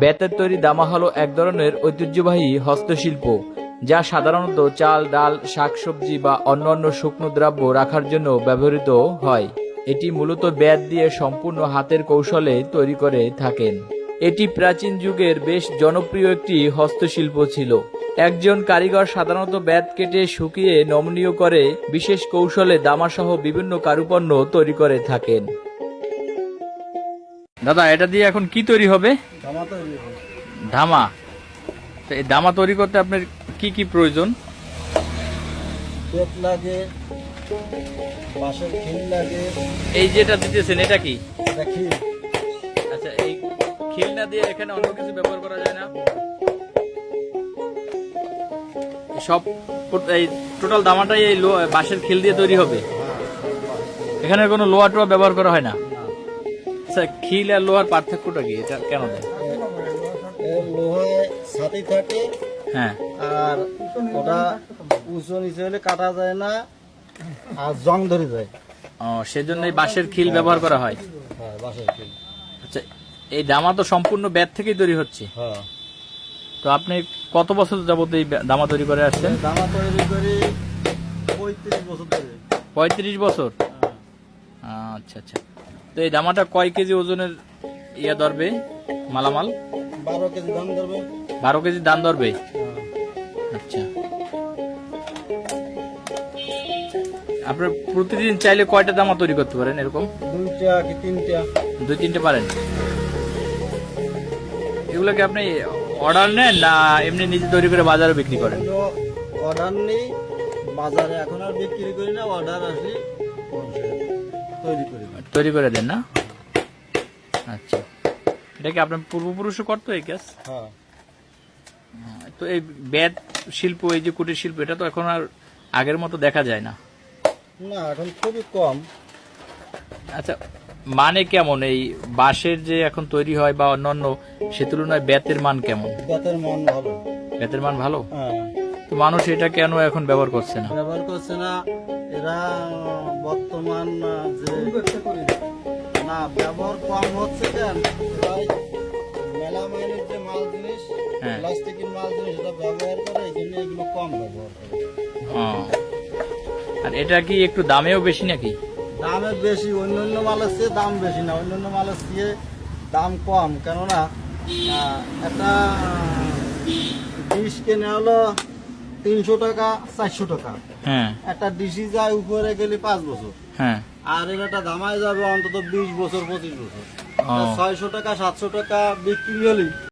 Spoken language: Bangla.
বেতের তৈরি দামা হলো এক ধরনের ঐতিহ্যবাহী হস্তশিল্প, যা সাধারণত চাল, ডাল, শাকসবজি বা অন্যান্য শুকনো দ্রব্য রাখার জন্য ব্যবহৃত হয়। এটি মূলত বেত দিয়ে সম্পূর্ণ হাতের কৌশলে তৈরি করে থাকেন। এটি প্রাচীন যুগের বেশ জনপ্রিয় একটি হস্তশিল্প ছিল। একজন কারিগর সাধারণত বেত কেটে শুকিয়ে নমনীয় করে বিশেষ কৌশলে দামাসহ বিভিন্ন কারুপণ্য তৈরি করে থাকেন। দাদা, এটা দিয়ে এখন কি তৈরি হবে? ধামা তৈরি হবে। ধামা। তো এই ধামা তৈরি করতে আপনার কি কি প্রয়োজন? বেত লাগে, বাঁশের খিল লাগে। এই যেটা দিতেছেন এটা কি? এটা খিল। আচ্ছা, এই খিল না দিয়ে এখানে অন্য কিছু ব্যবহার করা যায় না? সব এই টোটাল দামাটাই এই বাঁশের খিল দিয়ে তৈরি হবে? এখানে কোনো লোহা টোয়া ব্যবহার করা হয় না? আচ্ছা, খিল আর লোহার পার্থক্যটা কি? এটা কেন দেয়? লোহায় ছাতি থাকে, হ্যাঁ, আর ওটা উঁচু নিচে হলে কাটা যায় না, আর জং ধরে যায়। ও, সেজন্য এই বাঁশের খিল ব্যবহার করা হয়। হ্যাঁ, বাঁশের খিল। আচ্ছা, এই দামা তো সম্পূর্ণ বেত থেকেই তৈরি হচ্ছে। হ্যাঁ, তো আপনি কত বছর যাবত এই দামা তৈরি করে আসছেন? ধামা তৈরি করি 35 বছর ধরে। 35 বছর? আচ্ছা আচ্ছা। তো এই দামাটা কয় কেজি ওজনের ধরবে মালামাল? 12 কেজি ধান ধরবে। 12 কেজি দান ধরবে? হ্যাঁ। আচ্ছা। আপনার প্রতিদিন চাইলে কয়টা দামা তৈরি করতে পারেন এরকম? 2টা কি 3টা। 2-3টে পারেন? এগুলোকে আপনি অর্ডার নেন না এমনি নিজে তৈরি করে বাজারে বিক্রি করেন? অর্ডার নেই, বাজারে এখন আর বিক্রি করি না। অর্ডার আসলে তৈরি করি। তৈরি করে দেন না? আচ্ছা। এটা কি আপনার পূর্বপুরুষও করতো এই কাজ? হ্যাঁ। তো এই বেত শিল্প, এই যে কুটির শিল্প, এটা তো এখন আর আগের মতো দেখা যায় না। না, এখন খুবই কম। আচ্ছা, মানে কেমন এই বাঁশের যে এখন তৈরি হয় বা অন্যান্য, সে তুলনায় বেতের মান কেমন? বেতের মান ভালো। বেতের মান ভালো? হ্যাঁ। তো মানুষ এটা কেন এখন ব্যবহার করছে না? ব্যবহার করছে না এরা। বর্তমান যে না ব্যবহার কম হচ্ছে কেন, এরাই মেলামাইনের যে মাল জিনিস, হ্যাঁ। প্লাস্টিকের মাল জিনিস এটা ব্যবহার করে, এই জন্য এগুলো কম ব্যবহার করে। আর এটা কি একটু দামেও বেশি নাকি? দামে বেশি, অন্যান্য মালের চেয়ে দাম বেশি না, অন্যান্য মালের চেয়ে দাম কম। কেননা একটা ডিশ কেনে হলো 300 টাকা, 400 টাকা। হ্যাঁ একটা ডিশি যায় উপরে গেলে 5 বছর, হ্যাঁ। আর এটা দামায় যাবে অন্তত 20 বছর 25 বছর। ও। 600 টাকা 700 টাকা বিক্রি হলে